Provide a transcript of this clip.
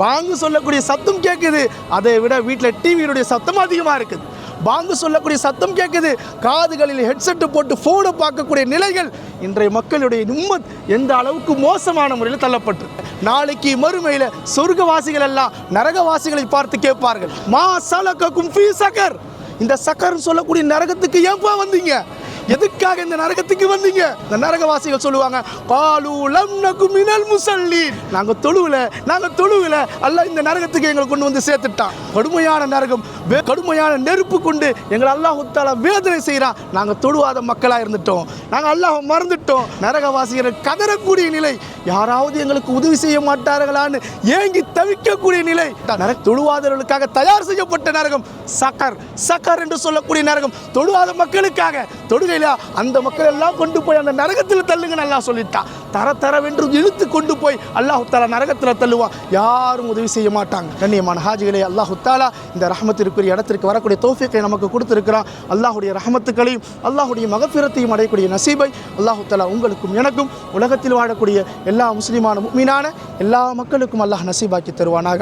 பாங்கு சொல்லக்கூடிய சத்தம் கேட்குது, அதை விட வீட்டில் டிவியினுடைய சத்தம் அதிகமாக இருக்குது. பாங்கு சொல்லக்கூடிய சத்தம் கேட்குது, காதுகளில் ஹெட்செட்டு போட்டு ஃபோனை பார்க்கக்கூடிய நிலைகள் இன்றைய மக்களுடைய நிம்மத் எந்த அளவுக்கு மோசமான முறையில் தள்ளப்பட்டு, நாளைக்கு மறுமையில் சொர்க்கவாசிகள் எல்லாம் நரகவாசிகளை பார்த்து கேட்பார்கள், மா சலகக்கும் ஃபீ சகர், இந்த சக்கர்னு சொல்லக்கூடிய நரகத்துக்கு ஏன்பா வந்தீங்க, எதுக்காக இந்த நரகத்துக்கு வந்தீங்க? இந்த நரகவாசிகள் சொல்லுவாங்க, காலு லம் நகு மினல் முஸல்லீன், நாங்க தொழுவல அல்லாஹ் இந்த நரகத்துக்கு எங்களை கொண்டு வந்து சேர்த்துட்டான். கடுமையான நரகம், கடுமையான நெருப்பு கொண்டு எங்களை அல்லாஹ் தஆலா வேதனை செய்கிறான். நாங்க தொழுவாத மக்களாக இருந்துட்டோம், நாங்கள் அல்லாஹ் மறந்துட்டோம். நரகவாசிகள் கதறக்கூடிய நிலை, யாராவது எங்களுக்கு உதவி செய்ய மாட்டார்களான்னு ஏங்கி தவிக்கக்கூடிய நிலை. தொழுவாதவர்களுக்காக தயார் செய்யப்பட்ட நரகம் சக்கர் என்று சொல்லக்கூடிய நரகம், தொழுவாத மக்களுக்காக. தொழுகையில அந்த மக்கள் எல்லாம் கொண்டு போய் அந்த நரகத்தில் தள்ளுங்க நல்லா சொல்லிட்டான். தரவென்று இழுத்து கொண்டு போய் அல்லாஹ் தஆலா நரகத்தில் தள்ளுவான். யாரும் உதவி செய்ய மாட்டாங்க. கண்ணியமான ஹாஜிகளே, அல்லாஹ் தஆலா இந்த ரஹமத்திற்குரிய இடத்திற்கு வரக்கூடிய தௌஃபீக்கை நமக்கு கொடுத்திருக்கிறான். அல்லாஹ்வுடைய ரஹமத்துக்களையும் அல்லாஹ்வுடைய மகஃபிரத்தையும் அடையக்கூடிய நசீபை அல்லாஹ் தஆலா உங்களுக்கும் எனக்கும் உலகத்தில் வாழக்கூடிய எல்லா முஸ்லிமான முஃமினான எல்லா மக்களுக்கும் அல்லாஹ் நசீபாக்கி தருவானாக.